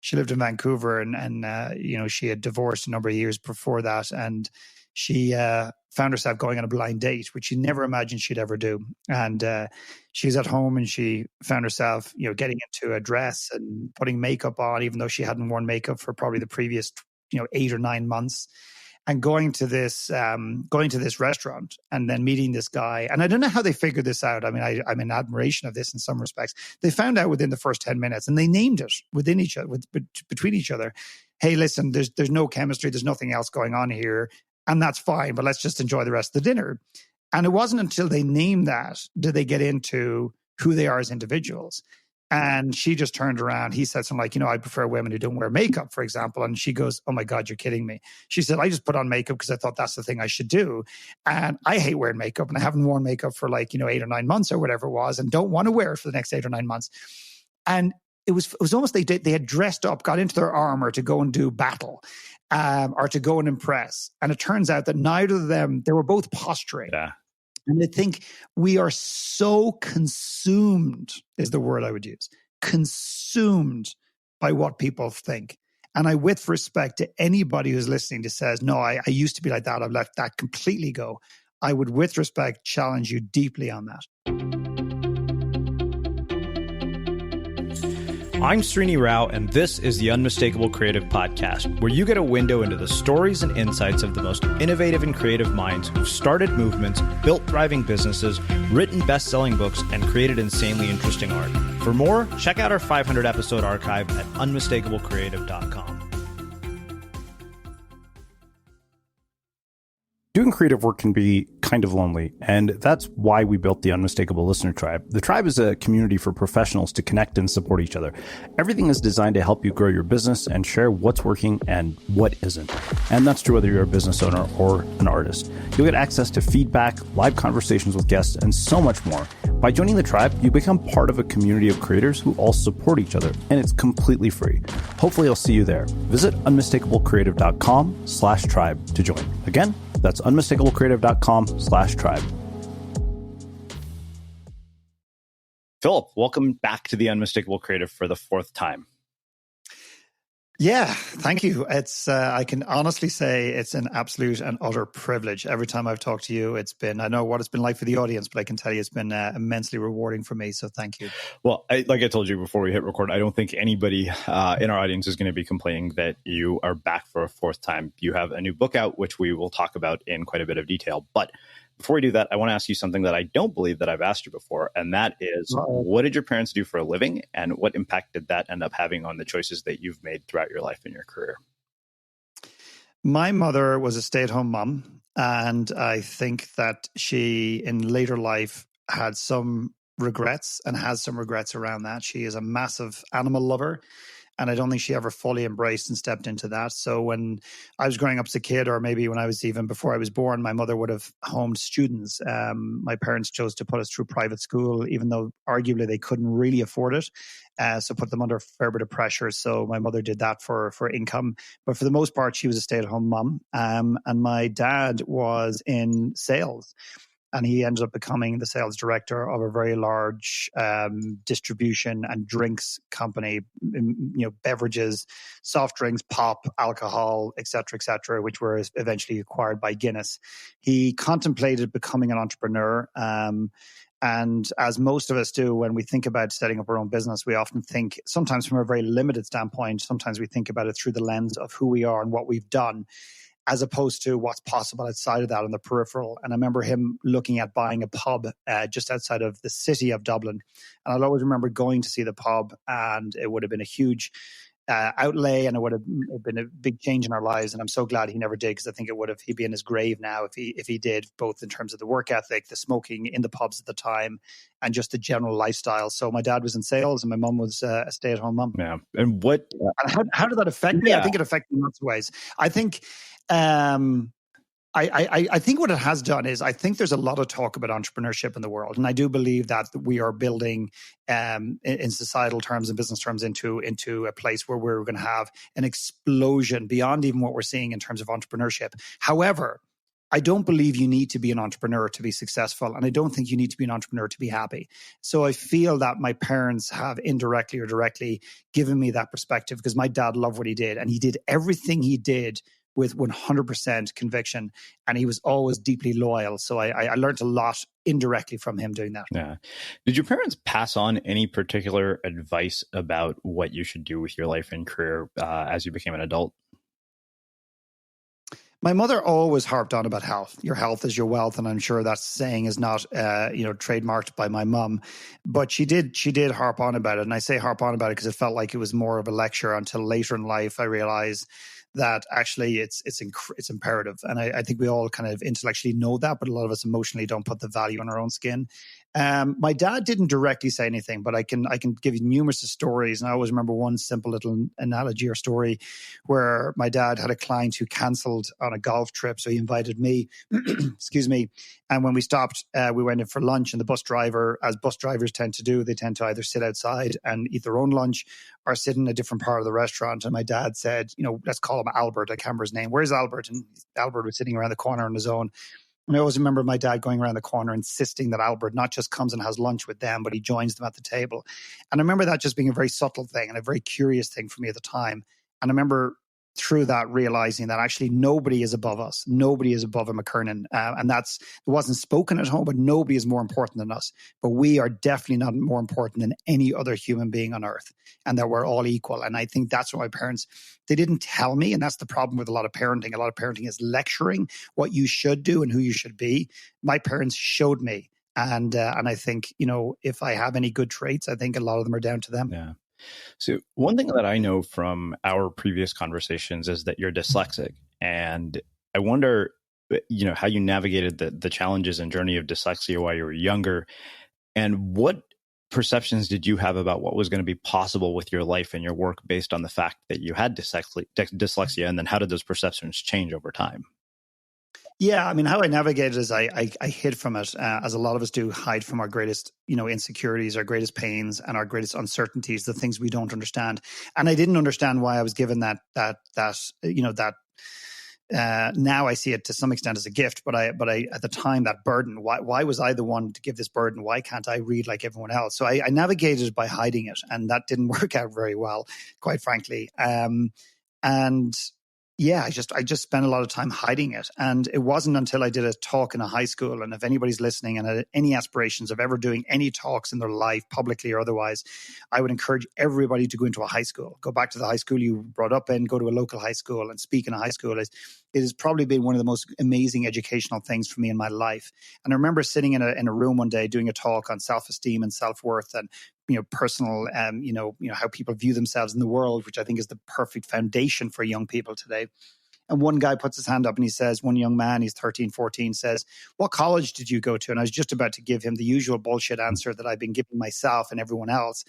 she lived in Vancouver, and she had divorced a number of years before that, and she found herself going on a blind date, which she never imagined she'd ever do. And she was at home, and she found herself, getting into a dress and putting makeup on, even though she hadn't worn makeup for probably the previous, 8 or 9 months. And going to this restaurant and then meeting this guy. And I don't know how they figured this out. I mean, I'm in admiration of this in some respects. They found out within the first 10 minutes, and they named it between each other. Hey, listen, there's no chemistry. There's nothing else going on here. And that's fine, but let's just enjoy the rest of the dinner. And it wasn't until they named that did they get into who they are as individuals. And she just turned around. He said something like, I prefer women who don't wear makeup, for example. And she goes, oh my God, you're kidding me. She said, I just put on makeup because I thought that's the thing I should do. And I hate wearing makeup, and I haven't worn makeup for 8 or 9 months or whatever it was, and don't want to wear it for the next 8 or 9 months. And it was almost they had dressed up, got into their armor to go and do battle, or to go and impress. And it turns out that neither of them, they were both posturing. Yeah. And I think we are so consumed, is the word I would use, consumed by what people think. And I, with respect to anybody who's listening, to says, no, I used to be like that, I've let that completely go, I would, with respect, challenge you deeply on that. I'm Srini Rao, and this is the Unmistakable Creative Podcast, where you get a window into the stories and insights of the most innovative and creative minds who've started movements, built thriving businesses, written best-selling books, and created insanely interesting art. For more, check out our 500-episode archive at unmistakablecreative.com. Doing creative work can be kind of lonely, and that's why we built the Unmistakable Listener Tribe. The tribe is a community for professionals to connect and support each other. Everything is designed to help you grow your business and share what's working and what isn't. And that's true whether you're a business owner or an artist. You'll get access to feedback, live conversations with guests, and so much more. By joining the tribe, you become part of a community of creators who all support each other, and it's completely free. Hopefully I'll see you there. Visit unmistakablecreative.com/tribe to join. Again, that's unmistakablecreative.com/tribe. Philip, welcome back to the Unmistakable Creative for the 4th time. Yeah, thank you. It's I can honestly say it's an absolute and utter privilege. Every time I've talked to you, it's been, I know what it's been like for the audience, but I can tell you it's been immensely rewarding for me. So thank you. Well, like I told you before we hit record, I don't think anybody in our audience is going to be complaining that you are back for a 4th time. You have a new book out, which we will talk about in quite a bit of detail. But before we do that, I want to ask you something that I don't believe that I've asked you before. And that is, what did your parents do for a living? And what impact did that end up having on the choices that you've made throughout your life and your career? My mother was a stay-at-home mom. And I think that she, in later life, had some regrets and has some regrets around that. She is a massive animal lover. And I don't think she ever fully embraced and stepped into that. So when I was growing up as a kid, or maybe when I was even before I was born, my mother would have homed students. My parents chose to put us through private school, even though arguably they couldn't really afford it. So put them under a fair bit of pressure. So my mother did that for income. But for the most part, she was a stay-at-home mom. And my dad was in sales. And he ended up becoming the sales director of a very large distribution and drinks company, beverages, soft drinks, pop, alcohol, et cetera, which were eventually acquired by Guinness. He contemplated becoming an entrepreneur. And as most of us do, when we think about setting up our own business, we often think, sometimes from a very limited standpoint, sometimes we think about it through the lens of who we are and what we've done, as opposed to what's possible outside of that on the peripheral. And I remember him looking at buying a pub just outside of the city of Dublin. And I'll always remember going to see the pub, and it would have been a huge outlay, and it would have been a big change in our lives. And I'm so glad he never did, because I think he'd be in his grave now if he did, both in terms of the work ethic, the smoking in the pubs at the time, and just the general lifestyle. So my dad was in sales, and my mum was a stay-at-home mum. Yeah. And what? And how did that affect me? I think it affected me in lots of ways. I think I think what it has done is, I think there's a lot of talk about entrepreneurship in the world. And I do believe that we are building in societal terms and business terms into a place where we're going to have an explosion beyond even what we're seeing in terms of entrepreneurship. However, I don't believe you need to be an entrepreneur to be successful. And I don't think you need to be an entrepreneur to be happy. So I feel that my parents have indirectly or directly given me that perspective, because my dad loved what he did, and he did everything he did with 100% conviction, and he was always deeply loyal. So I learned a lot indirectly from him doing that. Yeah. Did your parents pass on any particular advice about what you should do with your life and career as you became an adult? My mother always harped on about health. Your health is your wealth, and I'm sure that saying is not, trademarked by my mum, but she did harp on about it. And I say harp on about it because it felt like it was more of a lecture, until later in life I realized that actually it's imperative. And I think we all kind of intellectually know that, but a lot of us emotionally don't put the value on our own skin. My dad didn't directly say anything, but I can give you numerous stories. And I always remember one simple little analogy or story where my dad had a client who canceled on a golf trip. So he invited me, excuse me. And when we stopped, we went in for lunch, and the bus driver, as bus drivers tend to do, they tend to either sit outside and eat their own lunch or sit in a different part of the restaurant. And my dad said, let's call him Albert. I can't remember his name. Where's Albert? And Albert was sitting around the corner on his own. And I always remember my dad going around the corner insisting that Albert not just comes and has lunch with them, but he joins them at the table. And I remember that just being a very subtle thing and a very curious thing for me at the time. And I remember through that realizing that actually nobody is above us. Nobody is above a McKernan. And it wasn't spoken at home, but nobody is more important than us. But we are definitely not more important than any other human being on earth, and that we're all equal. And I think that's what my parents, they didn't tell me. And that's the problem with a lot of parenting. A lot of parenting is lecturing what you should do and who you should be. My parents showed me. And I think, if I have any good traits, I think a lot of them are down to them. Yeah. So one thing that I know from our previous conversations is that you're dyslexic. And I wonder, how you navigated the challenges and journey of dyslexia while you were younger, and what perceptions did you have about what was going to be possible with your life and your work based on the fact that you had dyslexia, and then how did those perceptions change over time? Yeah, I mean, how I navigated is I hid from it, as a lot of us do, hide from our greatest, insecurities, our greatest pains, and our greatest uncertainties, the things we don't understand. And I didn't understand why I was given that now I see it to some extent as a gift, but I at the time, that burden, why was I the one to give this burden? Why can't I read like everyone else? So I navigated by hiding it, and that didn't work out very well, quite frankly. And yeah, I just spent a lot of time hiding it. And it wasn't until I did a talk in a high school, and if anybody's listening and had any aspirations of ever doing any talks in their life, publicly or otherwise, I would encourage everybody to go into a high school. Go back to the high school you brought up in, go to a local high school and speak in a high school. It has probably been one of the most amazing educational things for me in my life. And I remember sitting in a room one day doing a talk on self-esteem and self-worth, and personal, how people view themselves in the world, which I think is the perfect foundation for young people today. And one guy puts his hand up and he says, one young man, he's 13, 14, says, "What college did you go to?" And I was just about to give him the usual bullshit answer that I've been giving myself and everyone else.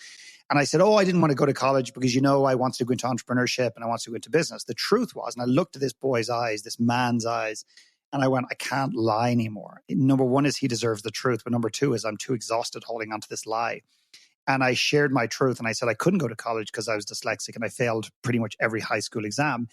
And I said, "Oh, I didn't want to go to college because, I wanted to go into entrepreneurship and I wanted to go into business." The truth was, and I looked at this boy's eyes, this man's eyes, and I went, I can't lie anymore. Number one is he deserves the truth. But number two is I'm too exhausted holding on to this lie. And I shared my truth, and I said I couldn't go to college because I was dyslexic and I failed pretty much every high school exam.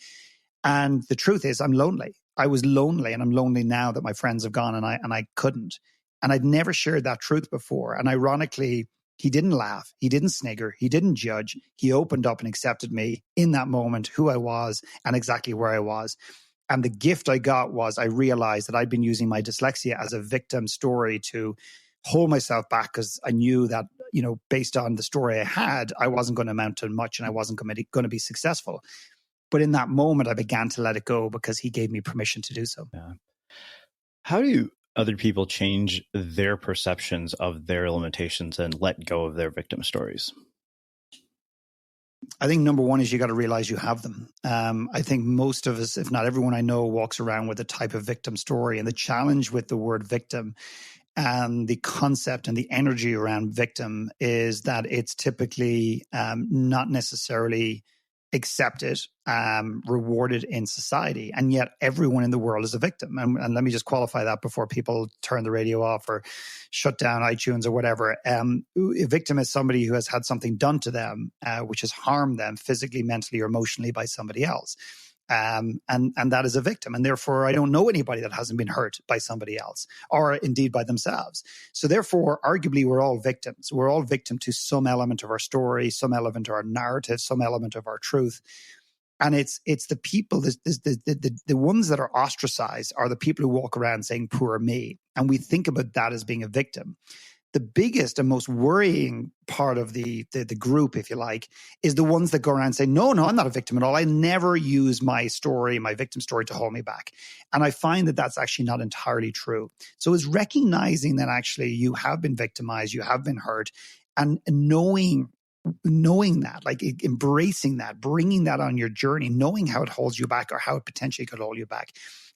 And the truth is I'm lonely. I was lonely, and I'm lonely now that my friends have gone, and I couldn't. And I'd never shared that truth before. And ironically, he didn't laugh. He didn't snigger. He didn't judge. He opened up and accepted me in that moment, who I was and exactly where I was. And the gift I got was I realized that I'd been using my dyslexia as a victim story to hold myself back, because I knew that, based on the story I had, I wasn't going to amount to much and I wasn't going to be successful. But in that moment, I began to let it go because he gave me permission to do so. Yeah. How do other people change their perceptions of their limitations and let go of their victim stories? I think number one is you got to realize you have them. I think most of us, if not everyone I know, walks around with a type of victim story. And the challenge with the word victim and the concept and the energy around victim is that it's typically not necessarily accepted, rewarded in society. And yet everyone in the world is a victim. And let me just qualify that before people turn the radio off or shut down iTunes or whatever. A victim is somebody who has had something done to them, which has harmed them physically, mentally, or emotionally by somebody else. And that is a victim. And therefore, I don't know anybody that hasn't been hurt by somebody else or indeed by themselves. So therefore, arguably, we're all victims. We're all victim to some element of our story, some element of our narrative, some element of our truth. And it's the people, the ones that are ostracized are the people who walk around saying, poor me. And we think about that as being a victim. The biggest and most worrying part of the group, if you like, is the ones that go around and say, no, I'm not a victim at all. I never use my story, my victim story, to hold me back. And I find that that's actually not entirely true. So it's recognizing that actually you have been victimized, you have been hurt, and knowing that, like embracing that, bringing that on your journey, knowing how it holds you back or how it potentially could hold you back,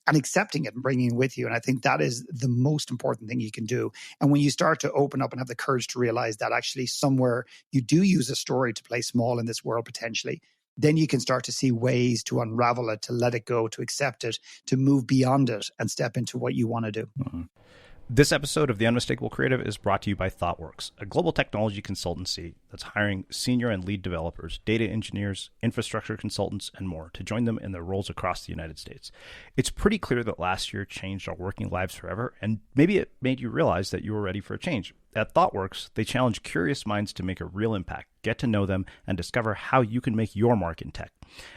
and accepting it and bringing it with you. And I think that is the most important thing you can do. And when you start to open up and have the courage to realize that actually somewhere you do use a story to play small in this world potentially, then you can start to see ways to unravel it, to let it go, to accept it, to move beyond it and step into what you want to do. Mm-hmm. This episode of The Unmistakable Creative is brought to you by ThoughtWorks, a global technology consultancy that's hiring senior and lead developers, data engineers, infrastructure consultants, and more to join them in their roles across the United States. It's pretty clear that last year changed our working lives forever, and maybe it made you realize that you were ready for a change. At ThoughtWorks, they challenge curious minds to make a real impact, get to know them, and discover how you can make your mark in tech.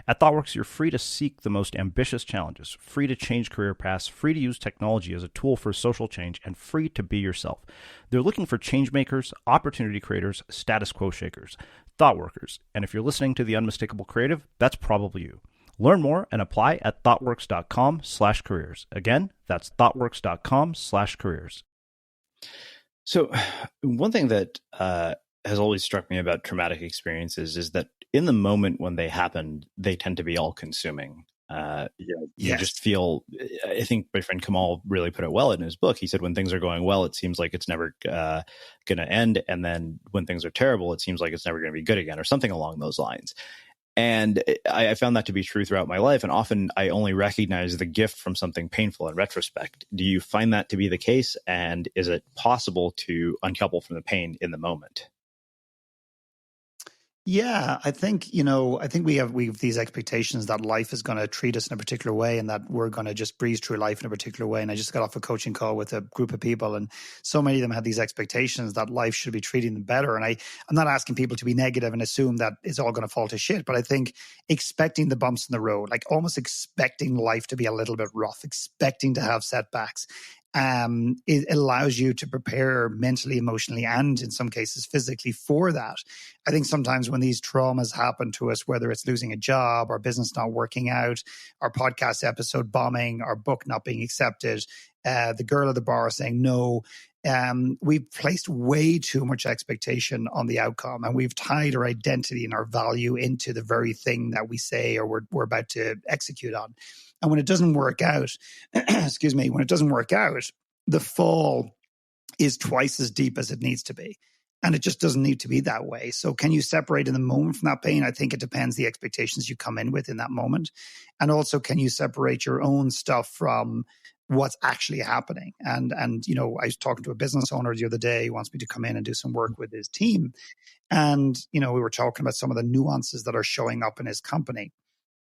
At ThoughtWorks, you're free to seek the most ambitious challenges, free to change career paths, free to use technology as a tool for social change, and free to be yourself. They're looking for change makers, opportunity creators, status quo shakers, ThoughtWorkers. And if you're listening to The Unmistakable Creative, that's probably you. Learn more and apply at thoughtworks.com/careers. Again, that's thoughtworks.com/careers. So one thing that has always struck me about traumatic experiences is that in the moment when they happen, they tend to be all-consuming. You just feel, I think my friend Kamal really put it well in his book. He said, when things are going well, it seems like it's never going to end. And then when things are terrible, it seems like it's never going to be good again, or something along those lines. And I found that to be true throughout my life. And often I only recognize the gift from something painful in retrospect. Do you find that to be the case? And is it possible to uncouple from the pain in the moment? Yeah, I think we have these expectations that life is going to treat us in a particular way and that we're going to just breeze through life in a particular way. And I just got off a coaching call with a group of people, and so many of them had these expectations that life should be treating them better. And I'm not asking people to be negative and assume that it's all going to fall to shit, but I think expecting the bumps in the road, like almost expecting life to be a little bit rough, expecting to have setbacks, it allows you to prepare mentally, emotionally, and in some cases physically for that. I think sometimes when these traumas happen to us, whether it's losing a job, our business not working out, our podcast episode bombing, our book not being accepted, the girl at the bar saying no, we've placed way too much expectation on the outcome, and we've tied our identity and our value into the very thing that we say or we're about to execute on. And when it doesn't work out, when it doesn't work out, the fall is twice as deep as it needs to be. And it just doesn't need to be that way. So can you separate in the moment from that pain? I think it depends the expectations you come in with in that moment. And also, can you separate your own stuff from what's actually happening? And I was talking to a business owner the other day who wants me to come in and do some work with his team. And, we were talking about some of the nuances that are showing up in his company.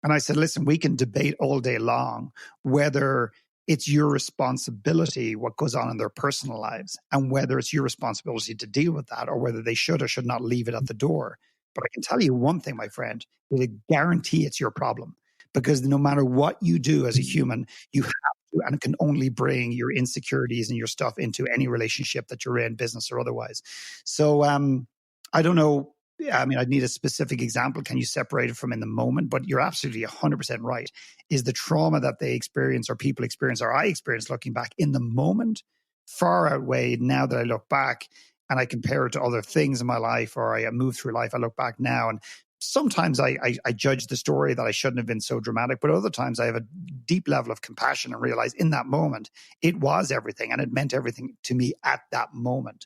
And I said, listen, we can debate all day long whether it's your responsibility what goes on in their personal lives and whether it's your responsibility to deal with that or whether they should or should not leave it at the door. But I can tell you one thing, my friend, I guarantee it's your problem, because no matter what you do as a human, you have to and can only bring your insecurities and your stuff into any relationship that you're in, business or otherwise. So I don't know. I mean, I'd need a specific example. Can you separate it from in the moment? But you're absolutely 100% right. Is the trauma that they experience or people experience or I experience looking back in the moment far outweighed now that I look back and I compare it to other things in my life or I move through life, I look back now and sometimes I judge the story that I shouldn't have been so dramatic, but other times I have a deep level of compassion and realize in that moment, it was everything and it meant everything to me at that moment.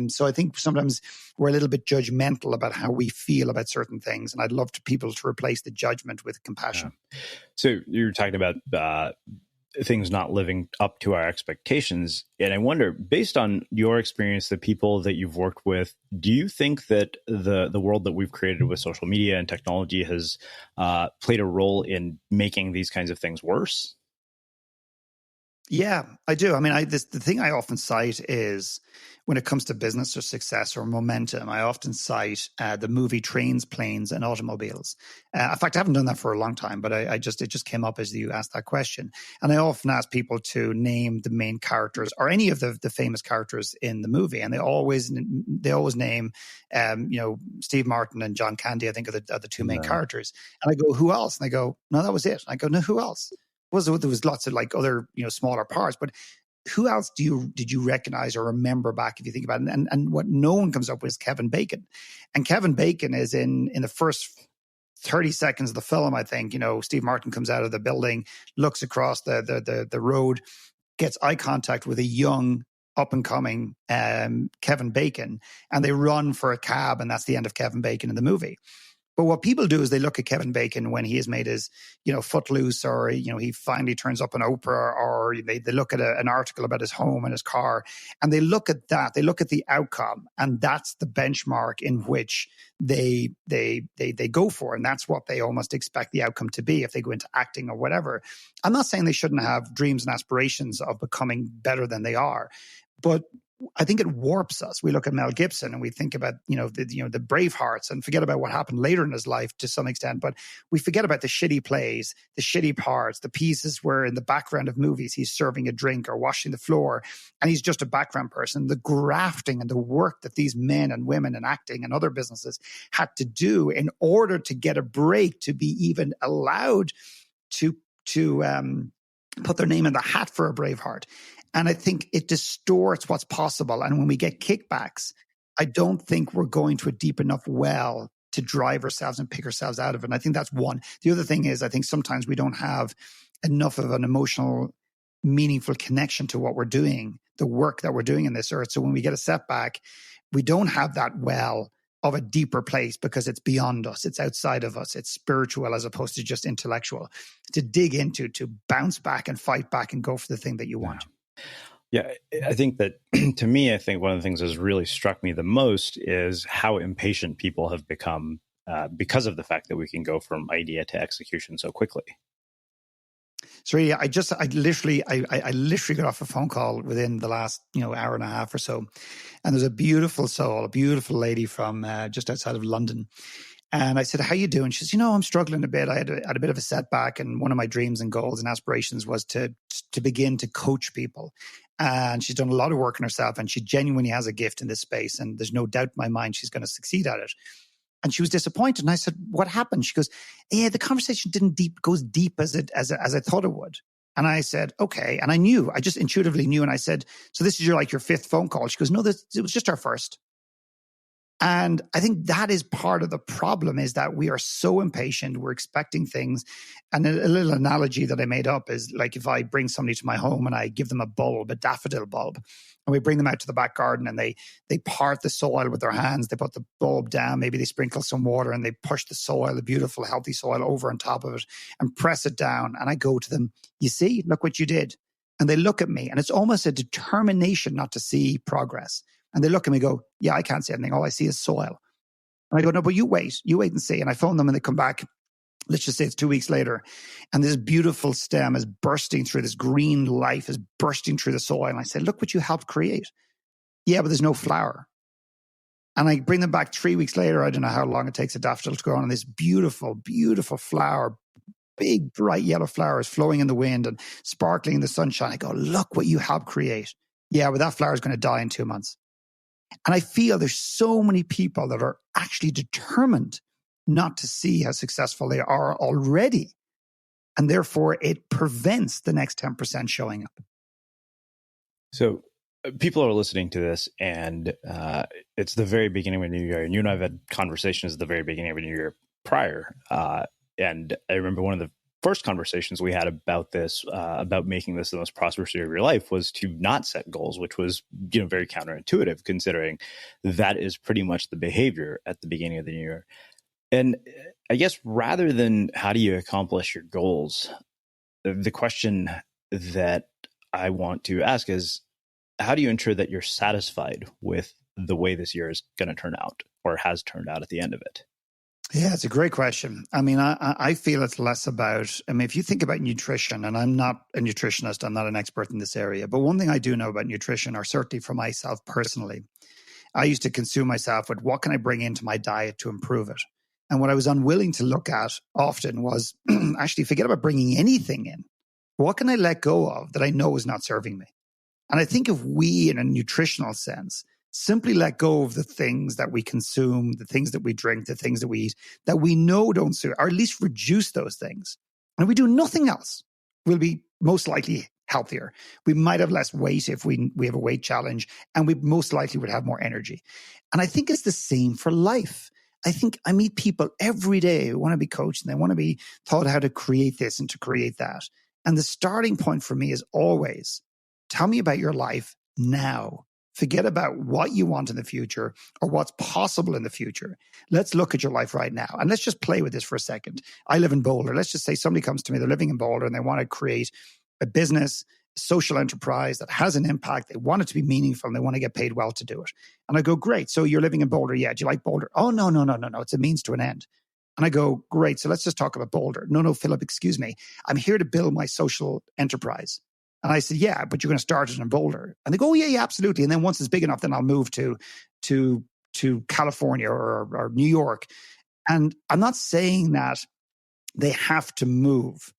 So I think sometimes we're a little bit judgmental about how we feel about certain things. And I'd love people to replace the judgment with compassion. Yeah. So you're talking about things not living up to our expectations. And I wonder, based on your experience, the people that you've worked with, do you think that the world that we've created with social media and technology has played a role in making these kinds of things worse? Yeah, I do. I mean, the thing I often cite is when it comes to business or success or momentum, I often cite the movie Trains, Planes, and Automobiles. In fact, I haven't done that for a long time, but it just came up as you asked that question. And I often ask people to name the main characters or any of the famous characters in the movie, and they always name, Steve Martin and John Candy. I think are the two main characters. And I go, who else? And they go, no, that was it. I go, no, who else? There was lots of like other smaller parts, but who else did you recognize or remember back if you think about it? And what no one comes up with is Kevin Bacon, and Kevin Bacon is in the first 30 seconds of the film. I think Steve Martin comes out of the building, looks across the road, gets eye contact with a young up and coming Kevin Bacon, and they run for a cab, and that's the end of Kevin Bacon in the movie. But what people do is they look at Kevin Bacon when he has made his, Footloose, or, he finally turns up on Oprah, or they look at an article about his home and his car, and they look at that. They look at the outcome, and that's the benchmark in which they go for, and that's what they almost expect the outcome to be if they go into acting or whatever. I'm not saying they shouldn't have dreams and aspirations of becoming better than they are, but I think it warps us. We look at Mel Gibson and we think about, the Bravehearts, and forget about what happened later in his life to some extent. But we forget about the shitty plays, the shitty parts, the pieces where in the background of movies, he's serving a drink or washing the floor, and he's just a background person. The grafting and the work that these men and women in acting and other businesses had to do in order to get a break, to be even allowed to put their name in the hat for a Braveheart. And I think it distorts what's possible. And when we get kickbacks, I don't think we're going to a deep enough well to drive ourselves and pick ourselves out of it. And I think that's one. The other thing is, I think sometimes we don't have enough of an emotional, meaningful connection to what we're doing, the work that we're doing in this earth. So when we get a setback, we don't have that well of a deeper place because it's beyond us. It's outside of us. It's spiritual as opposed to just intellectual, to dig into, to bounce back and fight back and go for the thing that you want. Yeah, I think that to me, I think one of the things that has really struck me the most is how impatient people have become because of the fact that we can go from idea to execution so quickly. So yeah, I literally got off a phone call within the last hour and a half or so, and there's a beautiful soul, a beautiful lady from just outside of London. And I said, how you doing? She says, I'm struggling a bit. I had a bit of a setback. And one of my dreams and goals and aspirations was to begin to coach people. And she's done a lot of work on herself, and she genuinely has a gift in this space. And there's no doubt in my mind she's going to succeed at it. And she was disappointed. And I said, what happened? She goes, yeah, the conversation didn't go as deep as I thought it would. And I said, okay. And I just intuitively knew. And I said, so this is your fifth phone call? She goes, no, it was just our first. And I think that is part of the problem, is that we are so impatient. We're expecting things. And a little analogy that I made up is like if I bring somebody to my home and I give them a bulb, a daffodil bulb, and we bring them out to the back garden and they part the soil with their hands. They put the bulb down, maybe they sprinkle some water and they push the soil, the beautiful, healthy soil, over on top of it and press it down. And I go to them, you see, look what you did. And they look at me, and it's almost a determination not to see progress. And they look at me and go, yeah, I can't see anything. All I see is soil. And I go, no, but you wait and see. And I phone them and they come back. Let's just say it's 2 weeks later. And this beautiful stem is bursting through, this green life is bursting through the soil. And I say, look what you helped create. Yeah, but there's no flower. And I bring them back 3 weeks later. I don't know how long it takes a daffodil to grow on. And this beautiful, beautiful flower, big, bright yellow flowers flowing in the wind and sparkling in the sunshine. I go, look what you helped create. Yeah, but that flower is going to die in 2 months. And I feel there's so many people that are actually determined not to see how successful they are already. And therefore, it prevents the next 10% showing up. So people are listening to this, and it's the very beginning of a new year. And you and I have had conversations at the very beginning of a new year prior. And I remember one of the first conversations we had about this, about making this the most prosperous year of your life, was to not set goals, which was, very counterintuitive, considering that is pretty much the behavior at the beginning of the new year. And I guess rather than how do you accomplish your goals, the question that I want to ask is, how do you ensure that you're satisfied with the way this year is going to turn out or has turned out at the end of it? Yeah, it's a great question. I mean, I feel it's less about, if you think about nutrition, and I'm not a nutritionist, I'm not an expert in this area, but one thing I do know about nutrition, or certainly for myself personally, I used to consume myself with what can I bring into my diet to improve it? And what I was unwilling to look at often was actually forget about bringing anything in. What can I let go of that I know is not serving me? And I think if we, in a nutritional sense, simply let go of the things that we consume, the things that we drink, the things that we eat, that we know don't serve, or at least reduce those things, and we do nothing else, we'll be most likely healthier. We might have less weight if we have a weight challenge, and we most likely would have more energy. And I think it's the same for life. I think I meet people every day who want to be coached and they want to be taught how to create this and to create that. And the starting point for me is always, tell me about your life now. Forget about what you want in the future or what's possible in the future. Let's look at your life right now. And let's just play with this for a second. I live in Boulder. Let's just say somebody comes to me, they're living in Boulder and they want to create a business, social enterprise that has an impact. They want it to be meaningful and they want to get paid well to do it. And I go, great. So you're living in Boulder. Yeah. Do you like Boulder? Oh, no. It's a means to an end. And I go, great. So let's just talk about Boulder. No, Philip, excuse me. I'm here to build my social enterprise. And I said, yeah, but you're going to start it in Boulder. And they go, oh, yeah, absolutely. And then once it's big enough, then I'll move to California or New York. And I'm not saying that they have to move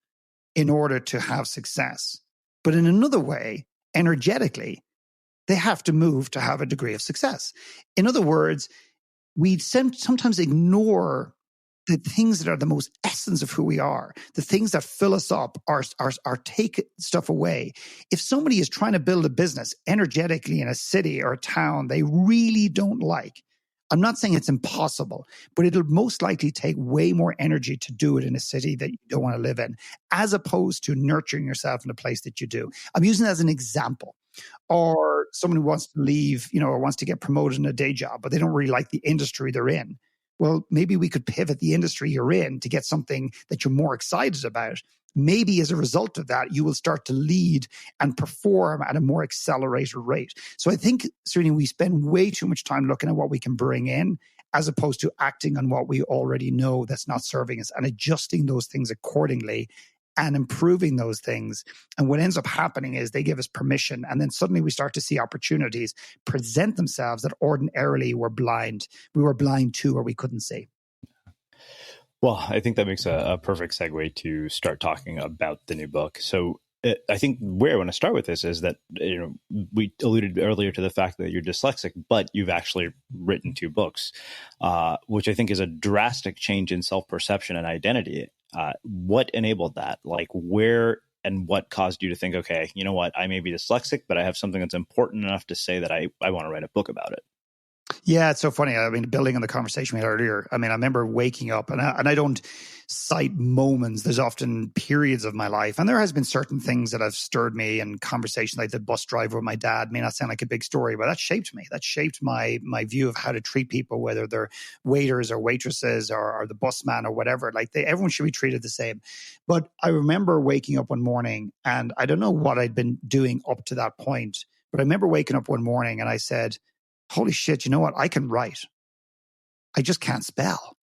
in order to have success. But in another way, energetically, they have to move to have a degree of success. In other words, we sometimes ignore the things that are the most essence of who we are, the things that fill us up, or take stuff away. If somebody is trying to build a business energetically in a city or a town they really don't like, I'm not saying it's impossible, but it'll most likely take way more energy to do it in a city that you don't want to live in, as opposed to nurturing yourself in a place that you do. I'm using that as an example. Or someone who wants to leave, or wants to get promoted in a day job, but they don't really like the industry they're in. Well, maybe we could pivot the industry you're in to get something that you're more excited about. Maybe as a result of that, you will start to lead and perform at a more accelerated rate. So I think, certainly, we spend way too much time looking at what we can bring in as opposed to acting on what we already know that's not serving us and adjusting those things accordingly and improving those things. And what ends up happening is they give us permission. And then suddenly we start to see opportunities present themselves that ordinarily we were blind to, or we couldn't see. Well, I think that makes a perfect segue to start talking about the new book. So I think where I want to start with this is that, we alluded earlier to the fact that you're dyslexic, but you've actually written 2 books, which I think is a drastic change in self-perception and identity. What enabled that? Like, where and what caused you to think, okay, you know what, I may be dyslexic, but I have something that's important enough to say that I want to write a book about it? Yeah, it's so funny. I mean, building on the conversation we had earlier, I remember waking up, and I don't cite moments. There's often periods of my life, and there has been certain things that have stirred me, and conversations like the bus driver with my dad may not sound like a big story, but that shaped me. That shaped my view of how to treat people, whether they're waiters or waitresses or the busman or whatever. Like, everyone should be treated the same. But I remember waking up one morning, and I don't know what I'd been doing up to that point, but I remember waking up one morning and I said, holy shit, you know what? I can write. I just can't spell.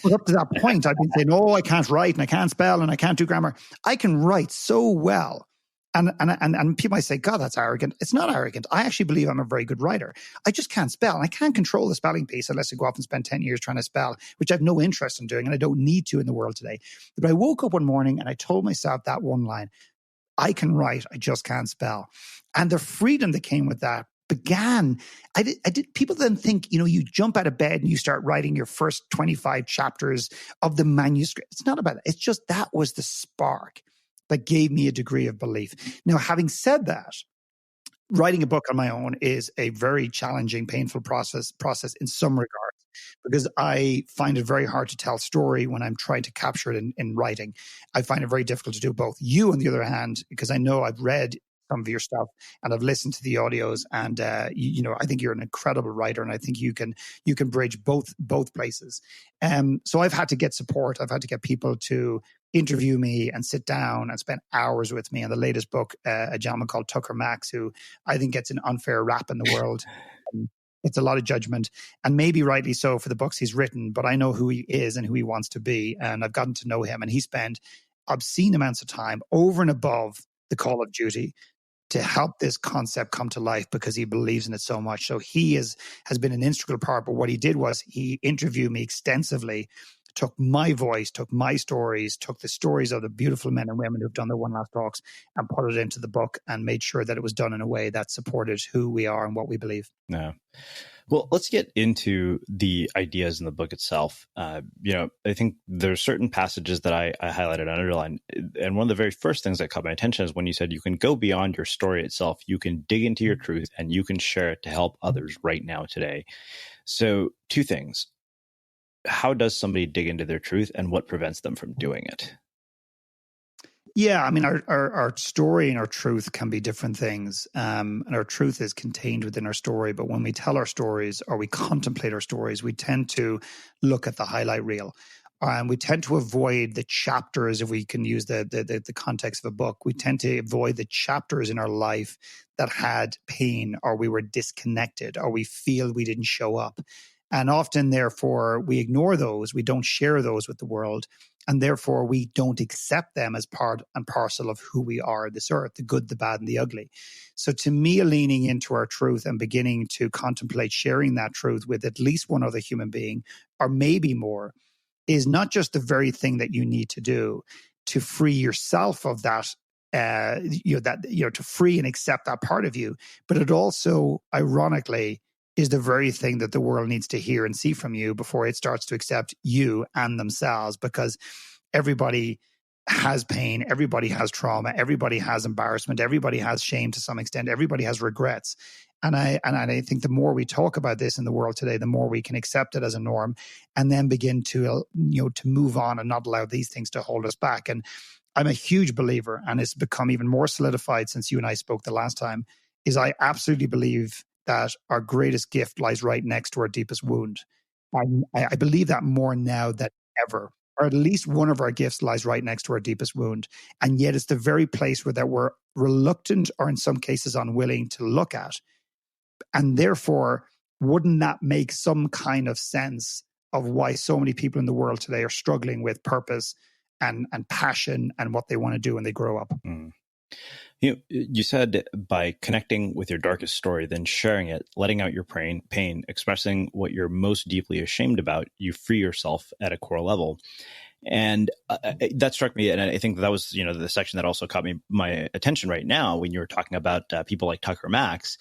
But up to that point, I've been saying, oh, I can't write and I can't spell and I can't do grammar. I can write so well. And people might say, God, that's arrogant. It's not arrogant. I actually believe I'm a very good writer. I just can't spell. And I can't control the spelling piece unless I go off and spend 10 years trying to spell, which I have no interest in doing and I don't need to in the world today. But I woke up one morning and I told myself that one line, I can write, I just can't spell. And the freedom that came with that began, I did. People then think, you jump out of bed and you start writing your first 25 chapters of the manuscript. It's not about that. It's just that was the spark that gave me a degree of belief. Now, having said that, writing a book on my own is a very challenging, painful process in some regards, because I find it very hard to tell story when I'm trying to capture it in writing. I find it very difficult to do both. You, on the other hand, because I know I've read some of your stuff and I've listened to the audios, and I think you're an incredible writer, and I think you can bridge both places. So I've had to get support. I've had to get people to interview me and sit down and spend hours with me on the latest book, a gentleman called Tucker Max, who I think gets an unfair rap in the world. It's a lot of judgment, and maybe rightly so for the books he's written, but I know who he is and who he wants to be, and I've gotten to know him, and he spent obscene amounts of time over and above the call of duty to help this concept come to life because he believes in it so much. So he has been an integral part, but what he did was he interviewed me extensively, took my voice, took my stories, took the stories of the beautiful men and women who've done their one last talks and put it into the book and made sure that it was done in a way that supported who we are and what we believe. Yeah. Well, let's get into the ideas in the book itself. I think there's certain passages that I highlighted and underlined. And one of the very first things that caught my attention is when you said you can go beyond your story itself. You can dig into your truth and you can share it to help others right now today. So 2 things. How does somebody dig into their truth and what prevents them from doing it? Yeah, I mean, our story and our truth can be different things. And our truth is contained within our story. But when we tell our stories or we contemplate our stories, we tend to look at the highlight reel. We tend to avoid the chapters, if we can use the context of a book. We tend to avoid the chapters in our life that had pain or we were disconnected or we feel we didn't show up. And often, therefore, we ignore those. We don't share those with the world. And therefore, we don't accept them as part and parcel of who we are, this earth, the good, the bad, and the ugly. So to me, leaning into our truth and beginning to contemplate sharing that truth with at least one other human being, or maybe more, is not just the very thing that you need to do to free yourself of that, to free and accept that part of you. But it also, ironically, is the very thing that the world needs to hear and see from you before it starts to accept you and themselves, because everybody has pain, everybody has trauma, everybody has embarrassment, everybody has shame to some extent, everybody has regrets. And I think the more we talk about this in the world today, the more we can accept it as a norm and then begin to move on and not allow these things to hold us back. And I'm a huge believer, and it's become even more solidified since you and I spoke the last time, is I absolutely believe that our greatest gift lies right next to our deepest wound. I believe that more now than ever, or at least one of our gifts lies right next to our deepest wound. And yet it's the very place where that we're reluctant or in some cases unwilling to look at. And therefore, wouldn't that make some kind of sense of why so many people in the world today are struggling with purpose and passion and what they want to do when they grow up? Mm. You said by connecting with your darkest story, then sharing it, letting out your pain, expressing what you're most deeply ashamed about, you free yourself at a core level. And that struck me. And I think that was, the section that also caught my attention right now when you were talking about people like Tucker Max.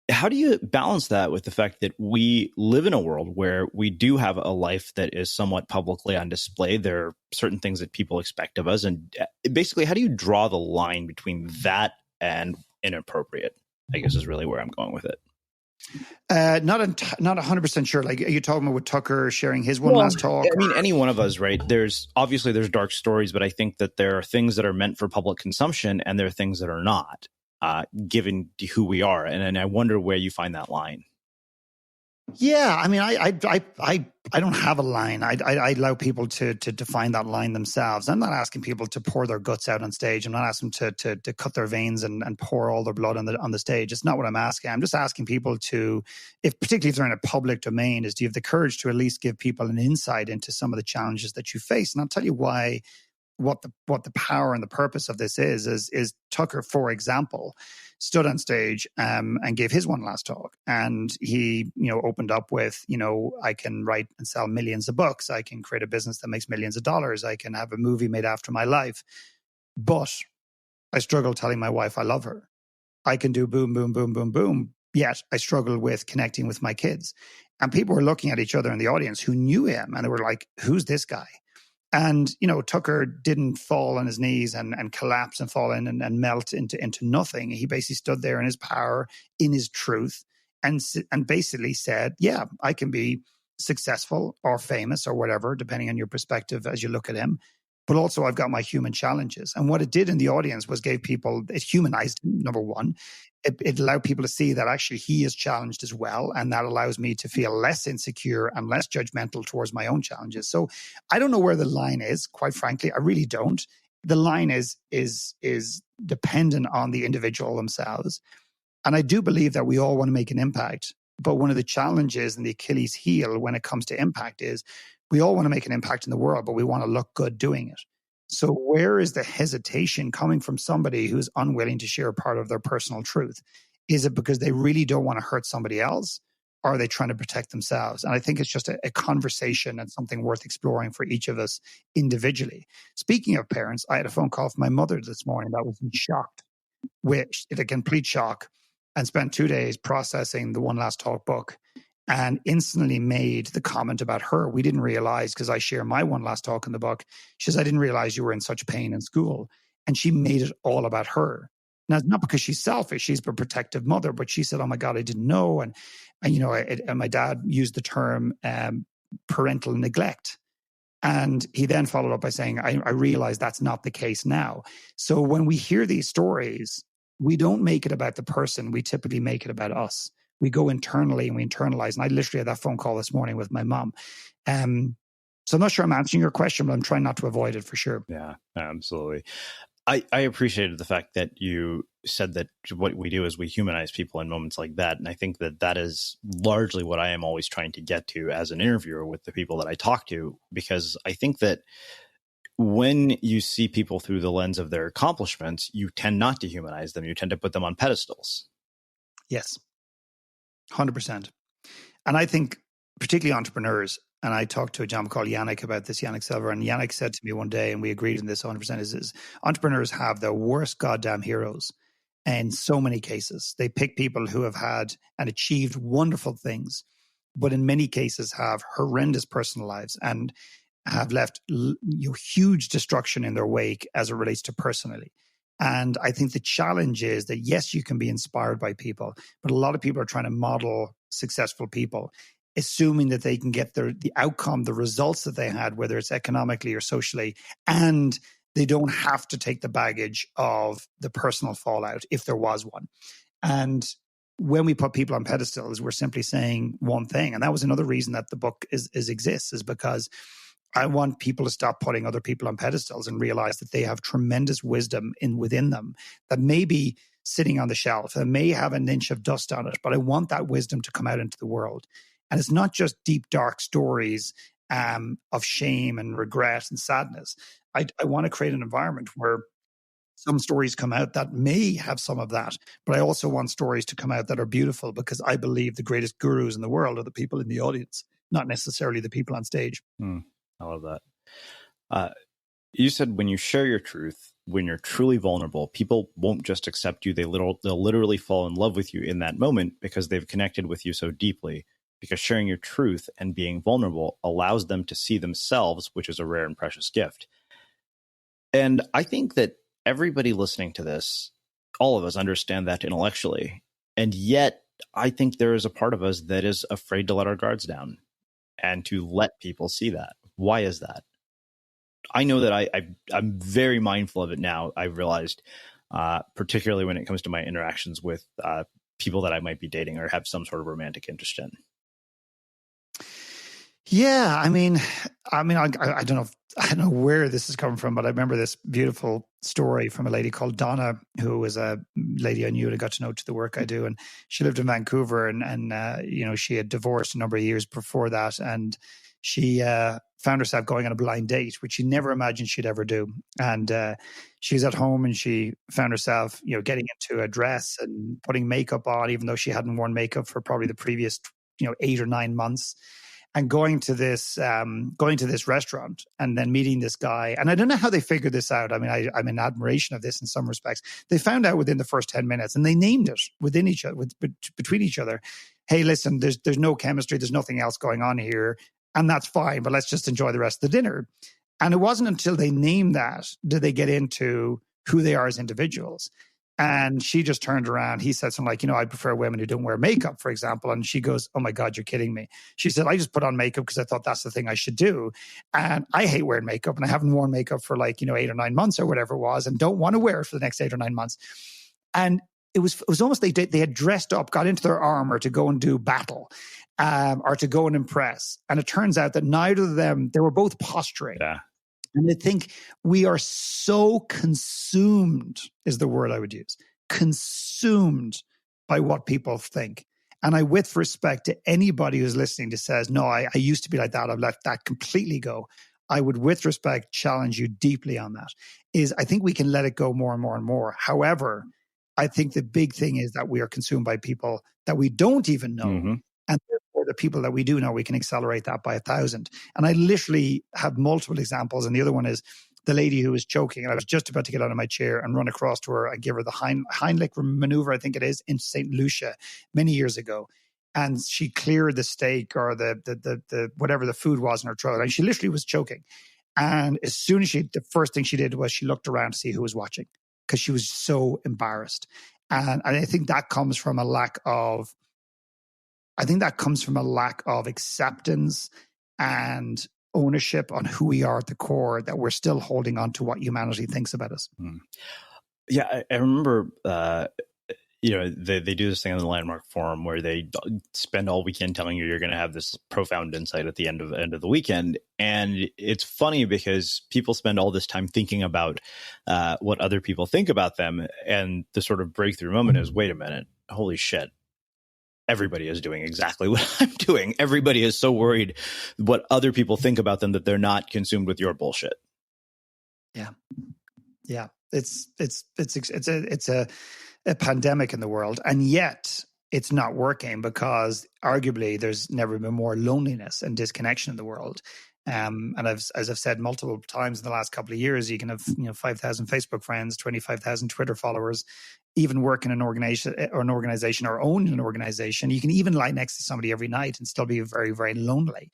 How do you balance that with the fact that we live in a world where we do have a life that is somewhat publicly on display? There are certain things that people expect of us. And basically, how do you draw the line between that and inappropriate, I guess is really where I'm going with it. Not 100% sure. Like, are you talking about with Tucker sharing his last talk? I mean, any one of us, right? There's dark stories, but I think that there are things that are meant for public consumption and there are things that are not. Given who we are, and I wonder where you find that line. Yeah, I mean, I don't have a line. I allow people to define that line themselves. I'm not asking people to pour their guts out on stage. I'm not asking them to cut their veins and pour all their blood on the stage. It's not what I'm asking. I'm just asking people to, particularly if they're in a public domain, do you have the courage to at least give people an insight into some of the challenges that you face? And I'll tell you why. What the power and the purpose of this is Tucker, for example, stood on stage and gave his one last talk, and he opened up with I can write and sell millions of books, I can create a business that makes millions of dollars, I can have a movie made after my life, but I struggle telling my wife I love her. I can do boom boom boom boom boom, yet I struggle with connecting with my kids. And people were looking at each other in the audience who knew him, and they were like, who's this guy? And, Tucker didn't fall on his knees and collapse and fall in and melt into nothing. He basically stood there in his power, in his truth, and basically said, yeah, I can be successful or famous or whatever, depending on your perspective as you look at him. But also I've got my human challenges. And what it did in the audience was it humanized him, number one. it allowed people to see that actually he is challenged as well. And that allows me to feel less insecure and less judgmental towards my own challenges. So I don't know where the line is, quite frankly. I really don't. The line is dependent on the individual themselves. And I do believe that we all want to make an impact. But one of the challenges and the Achilles heel when it comes to impact is we all want to make an impact in the world, but we want to look good doing it. So where is the hesitation coming from somebody who's unwilling to share part of their personal truth? Is it because they really don't want to hurt somebody else? Or are they trying to protect themselves? And I think it's just a conversation and something worth exploring for each of us individually. Speaking of parents, I had a phone call from my mother this morning that was shocked, a complete shock, and spent 2 days processing the One Last Talk book, and instantly made the comment about her. We didn't realize, because I share my One Last Talk in the book, she says, I didn't realize you were in such pain in school. And she made it all about her. Now, it's not because she's selfish, she's a protective mother, but she said, oh my God, I didn't know. And my dad used the term parental neglect. And he then followed up by saying, I realize that's not the case now. So when we hear these stories, we don't make it about the person. We typically make it about us. We go internally and we internalize. And I literally had that phone call this morning with my mom. So I'm not sure I'm answering your question, but I'm trying not to avoid it for sure. Yeah, absolutely. I appreciated the fact that you said that what we do is we humanize people in moments like that. And I think that is largely what I am always trying to get to as an interviewer with the people that I talk to, because I think that when you see people through the lens of their accomplishments, you tend not to humanize them. You tend to put them on pedestals. Yes, 100%. And I think particularly entrepreneurs, and I talked to a gentleman called Yannick about this, Yannick Silver, and Yannick said to me one day, and we agreed on this 100%, is entrepreneurs have the worst goddamn heroes in so many cases. They pick people who have had and achieved wonderful things, but in many cases have horrendous personal lives and have left huge destruction in their wake as it relates to personally. And I think the challenge is that, yes, you can be inspired by people, but a lot of people are trying to model successful people, assuming that they can get the outcome, the results that they had, whether it's economically or socially, and they don't have to take the baggage of the personal fallout if there was one. And when we put people on pedestals, we're simply saying one thing. And that was another reason that the book exists, is because I want people to stop putting other people on pedestals and realize that they have tremendous wisdom within them that may be sitting on the shelf, that may have an inch of dust on it, but I want that wisdom to come out into the world. And it's not just deep, dark stories of shame and regret and sadness. I want to create an environment where some stories come out that may have some of that, but I also want stories to come out that are beautiful, because I believe the greatest gurus in the world are the people in the audience, not necessarily the people on stage. I love that. You said when you share your truth, when you're truly vulnerable, people won't just accept you. They'll literally fall in love with you in that moment because they've connected with you so deeply, because sharing your truth and being vulnerable allows them to see themselves, which is a rare and precious gift. And I think that everybody listening to this, all of us understand that intellectually. And yet I think there is a part of us that is afraid to let our guards down and to let people see that. Why is that? I know that I'm very mindful of it now. I've realized, particularly when it comes to my interactions with people that I might be dating or have some sort of romantic interest in. Yeah, I don't know where this is coming from, but I remember this beautiful story from a lady called Donna, who was a lady I knew and I got to know to the work I do. And she lived in Vancouver, and she had divorced a number of years before that. And she found herself going on a blind date, which she never imagined she'd ever do. And she was at home and she found herself, getting into a dress and putting makeup on, even though she hadn't worn makeup for probably the previous, 8 or 9 months. And going to this restaurant and then meeting this guy. And I don't know how they figured this out. I mean, I'm in admiration of this in some respects. They found out within the first 10 minutes, and they named it within each other, between each other. Hey, listen, there's no chemistry. There's nothing else going on here. And that's fine, but let's just enjoy the rest of the dinner. And it wasn't until they named that did they get into who they are as individuals. And she just turned around. He said something like, I prefer women who don't wear makeup, for example. And she goes, oh my God, you're kidding me. She said, I just put on makeup because I thought that's the thing I should do. And I hate wearing makeup, and I haven't worn makeup for 8 or 9 months or whatever it was, and don't want to wear it for the next 8 or 9 months. And it was almost they had dressed up, got into their armor to go and do battle, or to go and impress. And it turns out that neither of them, they were both posturing. Yeah. And I think we are so consumed, is the word I would use, consumed by what people think. And I, with respect to anybody who's listening, to says, no, I used to be like that, I've let that completely go, I would, with respect, challenge you deeply on that. Is I think we can let it go more and more and more. However, I think the big thing is that we are consumed by people that we don't even know. Mm-hmm. And therefore, the people that we do know, we can accelerate that by 1,000. And I literally have multiple examples. And the other one is the lady who was choking. And I was just about to get out of my chair and run across to her and give her the Heimlich maneuver, I think it is, in St. Lucia many years ago. And she cleared the steak or the whatever the food was in her throat. And she literally was choking. And as soon as the first thing she did was she looked around to see who was watching, because she was so embarrassed. And I think that comes from a lack of acceptance and ownership on who we are at the core, that we're still holding on to what humanity thinks about us. Yeah, I remember, they do this thing on the Landmark Forum where they spend all weekend telling you you're going to have this profound insight at the end of the weekend. And it's funny because people spend all this time thinking about what other people think about them. And the sort of breakthrough moment is, wait a minute, holy shit. Everybody is doing exactly what I'm doing. Everybody is so worried what other people think about them that they're not consumed with your bullshit. Yeah. It's a pandemic in the world, and yet it's not working, because arguably there's never been more loneliness and disconnection in the world. And as I've said multiple times in the last couple of years, you can have 5,000 Facebook friends, 25,000 Twitter followers, even work in an organization or own an organization. You can even lie next to somebody every night and still be very, very lonely.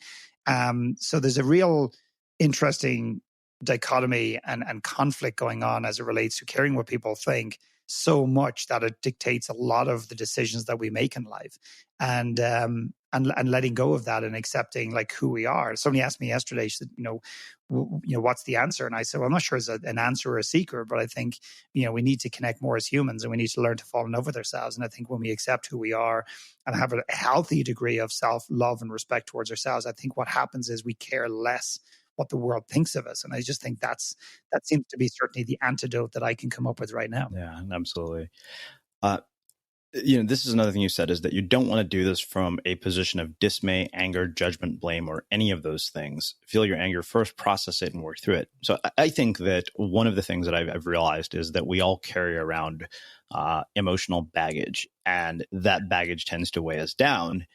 So there's a real interesting dichotomy and conflict going on as it relates to caring what people think so much that it dictates a lot of the decisions that we make in life, and letting go of that and accepting like who we are. Somebody asked me yesterday, she said, what's the answer? And I said, well, I'm not sure it's an answer or a secret, but I think, we need to connect more as humans, and we need to learn to fall in love with ourselves. And I think when we accept who we are and have a healthy degree of self-love and respect towards ourselves, I think what happens is we care less what the world thinks of us. And I just think that seems to be certainly the antidote that I can come up with right now. Yeah, absolutely. This is another thing you said, is that you don't want to do this from a position of dismay, anger, judgment, blame, or any of those things. Feel your anger first, process it, and work through it. So I think that one of the things that I've realized is that we all carry around emotional baggage, and that baggage tends to weigh us down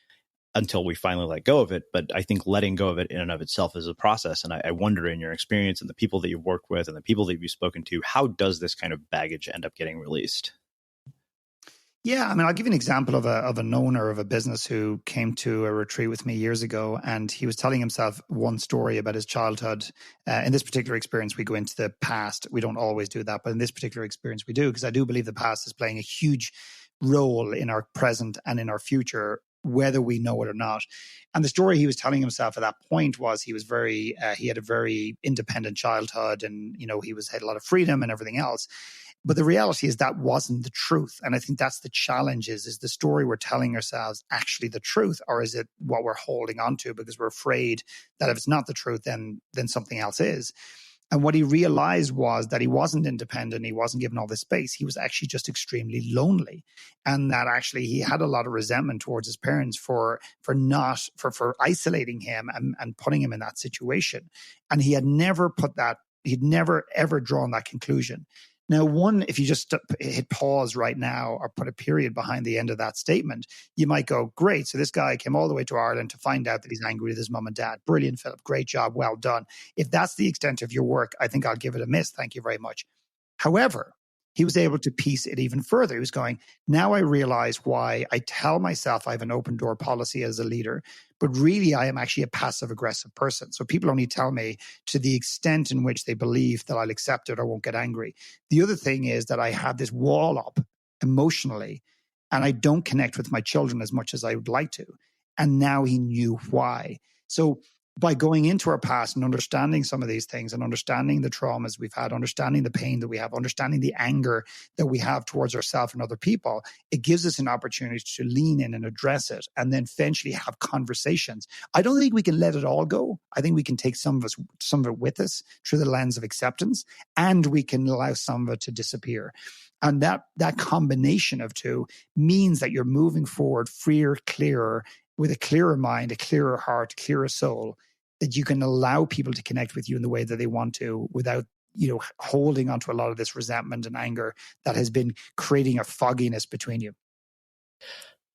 until we finally let go of it. But I think letting go of it in and of itself is a process. And I wonder, in your experience and the people that you've worked with and the people that you've spoken to, how does this kind of baggage end up getting released? Yeah, I mean, I'll give you an example of an owner of a business who came to a retreat with me years ago, and he was telling himself one story about his childhood. In this particular experience, we go into the past. We don't always do that, but in this particular experience, we do, because I do believe the past is playing a huge role in our present and in our future, whether we know it or not. And the story he was telling himself at that point was he had a very independent childhood, and he had a lot of freedom and everything else. But the reality is that wasn't the truth. And I think that's the challenge is the story we're telling ourselves actually the truth, or is it what we're holding on to because we're afraid that if it's not the truth, then something else is. And what he realized was that he wasn't independent. He wasn't given all this space. He was actually just extremely lonely. And that actually he had a lot of resentment towards his parents for isolating him and putting him in that situation. And he'd never ever drawn that conclusion. Now, if you just hit pause right now or put a period behind the end of that statement, you might go, great. So this guy came all the way to Ireland to find out that he's angry with his mum and dad. Brilliant, Philip. Great job. Well done. If that's the extent of your work, I think I'll give it a miss. Thank you very much. However, he was able to piece it even further. He was going, now I realize why I tell myself I have an open door policy as a leader, but really I am actually a passive aggressive person. So people only tell me to the extent in which they believe that I'll accept it or won't get angry. The other thing is that I have this wall up emotionally, and I don't connect with my children as much as I would like to. And now he knew why. So by going into our past and understanding some of these things and understanding the traumas we've had, understanding the pain that we have, understanding the anger that we have towards ourselves and other people, it gives us an opportunity to lean in and address it and then eventually have conversations. I don't think we can let it all go. I think we can take some of it with us through the lens of acceptance, and we can allow some of it to disappear. And that combination of two means that you're moving forward freer, clearer, with a clearer mind, a clearer heart, a clearer soul, that you can allow people to connect with you in the way that they want to without, holding onto a lot of this resentment and anger that has been creating a fogginess between you.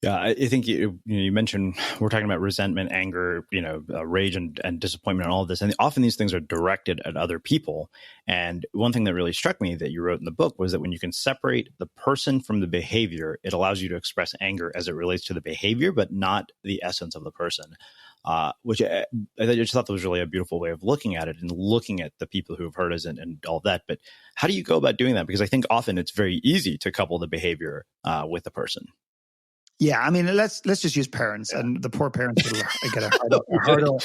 Yeah, I think you mentioned we're talking about resentment, anger, rage and disappointment and all of this. And often these things are directed at other people. And one thing that really struck me that you wrote in the book was that when you can separate the person from the behavior, it allows you to express anger as it relates to the behavior, but not the essence of the person, which I just thought that was really a beautiful way of looking at it and looking at the people who have hurt us and all that. But how do you go about doing that? Because I think often it's very easy to couple the behavior with the person. Yeah, I mean, let's just use parents, and the poor parents get a hard old.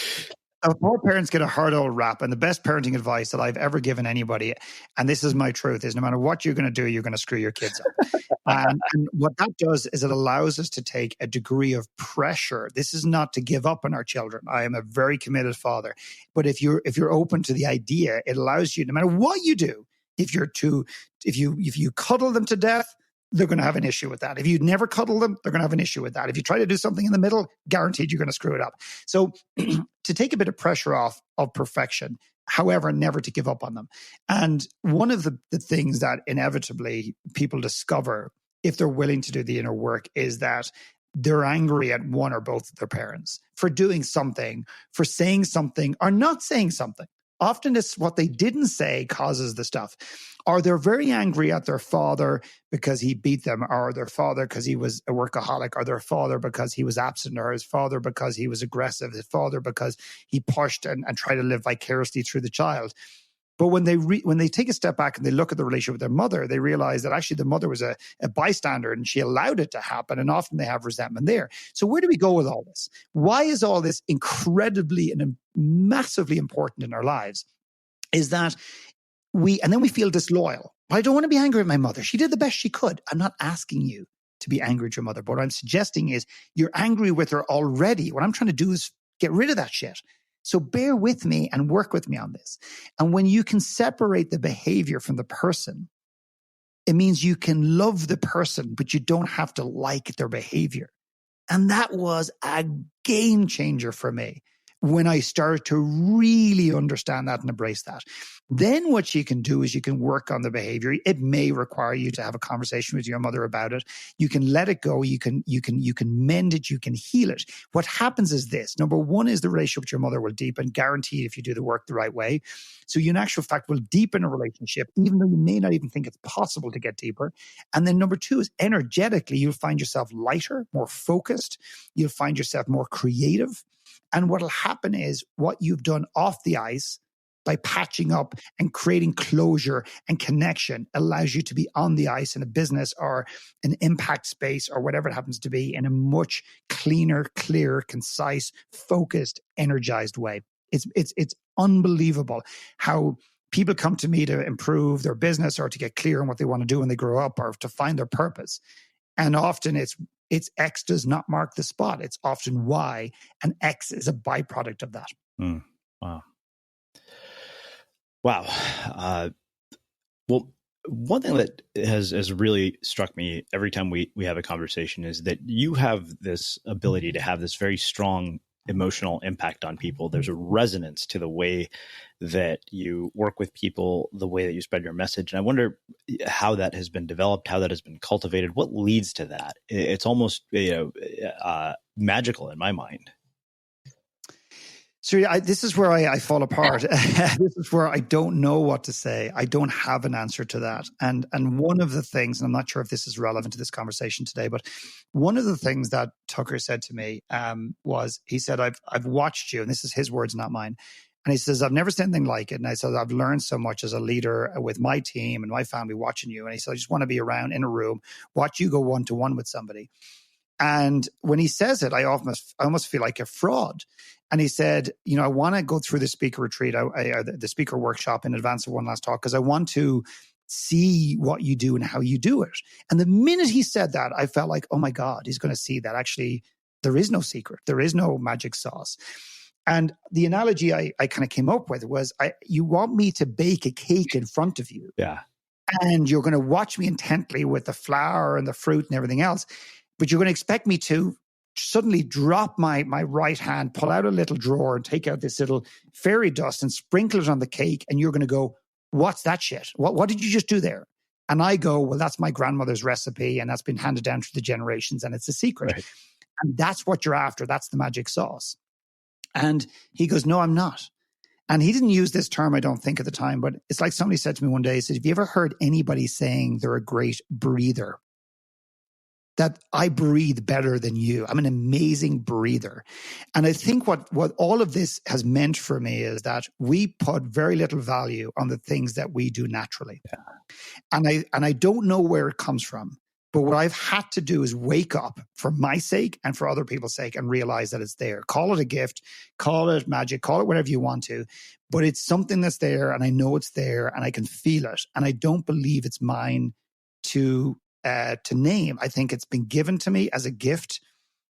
Poor parents get a hard old rap, and the best parenting advice that I've ever given anybody, and this is my truth, is no matter what you're going to do, you're going to screw your kids up. And what that does is it allows us to take a degree of pressure. This is not to give up on our children. I am a very committed father, but if you're open to the idea, it allows you, no matter what you do, if you cuddle them to death, they're going to have an issue with that. If you never cuddle them, they're going to have an issue with that. If you try to do something in the middle, guaranteed you're going to screw it up. So to take a bit of pressure off of perfection, however, never to give up on them. And one of the things that inevitably people discover if they're willing to do the inner work is that they're angry at one or both of their parents for doing something, for saying something or not saying something. Often it's what they didn't say causes the stuff. Or they're very angry at their father because he beat them, or their father because he was a workaholic, or their father because he was absent, or his father because he was aggressive, his father because he pushed and tried to live vicariously through the child. But when they take a step back and they look at the relationship with their mother, they realize that actually the mother was a bystander and she allowed it to happen. And often they have resentment there. So where do we go with all this? Why is all this incredibly and massively important in our lives? Is that and then we feel disloyal. I don't want to be angry at my mother. She did the best she could. I'm not asking you to be angry at your mother. But what I'm suggesting is you're angry with her already. What I'm trying to do is get rid of that shit. So bear with me and work with me on this. And when you can separate the behavior from the person, it means you can love the person, but you don't have to like their behavior. And that was a game changer for me when I started to really understand that and embrace that. Then what you can do is you can work on the behavior. It may require you to have a conversation with your mother about it. You can let it go. You can mend it. You can heal it. What happens is this. Number one is the relationship with your mother will deepen, guaranteed if you do the work the right way. So you in actual fact will deepen a relationship, even though you may not even think it's possible to get deeper. And then number two is energetically, you'll find yourself lighter, more focused. You'll find yourself more creative. And what will happen is what you've done off the ice by patching up and creating closure and connection allows you to be on the ice in a business or an impact space or whatever it happens to be in a much cleaner, clearer, concise, focused, energized way. It's unbelievable how people come to me to improve their business or to get clear on what they want to do when they grow up or to find their purpose. And often it's X does not mark the spot. It's often Y, and X is a byproduct of that. Wow. Well, one thing that has really struck me every time we have a conversation is that you have this ability to have this very strong emotional impact on people. There's a resonance to the way that you work with people, the way that you spread your message. And I wonder how that has been developed, how that has been cultivated, what leads to that. It's almost magical in my mind. So this is where I fall apart. This is where I don't know what to say. I don't have an answer to that. And one of the things, and I'm not sure if this is relevant to this conversation today, but one of the things that Tucker said to me was, he said, I've watched you, and this is his words, not mine. And he says, I've never seen anything like it. And I said, I've learned so much as a leader with my team and my family watching you. And he said, I just want to be around in a room, watch you go one-to-one with somebody. And when he says it, I almost feel like a fraud. And he said, I want to go through the speaker retreat, the speaker workshop in advance of one last talk, because I want to see what you do and how you do it. And the minute he said that, I felt like, oh my God, he's going to see that actually there is no secret. There is no magic sauce. And the analogy I kind of came up with was, you want me to bake a cake in front of you. Yeah. And you're going to watch me intently with the flour and the fruit and everything else. But you're going to expect me to suddenly drop my right hand, pull out a little drawer and take out this little fairy dust and sprinkle it on the cake. And you're going to go, what's that shit? What did you just do there? And I go, well, that's my grandmother's recipe. And that's been handed down through the generations. And it's a secret. Right. And that's what you're after. That's the magic sauce. And he goes, no, I'm not. And he didn't use this term, I don't think, at the time, but it's like somebody said to me one day, he said, have you ever heard anybody saying they're a great breather? That I breathe better than you. I'm an amazing breather. And I think what all of this has meant for me is that we put very little value on the things that we do naturally. Yeah. And I don't know where it comes from. But what I've had to do is wake up for my sake and for other people's sake and realize that it's there. Call it a gift, call it magic, call it whatever you want to. But it's something that's there, and I know it's there, and I can feel it. And I don't believe it's mine to name. I think it's been given to me as a gift.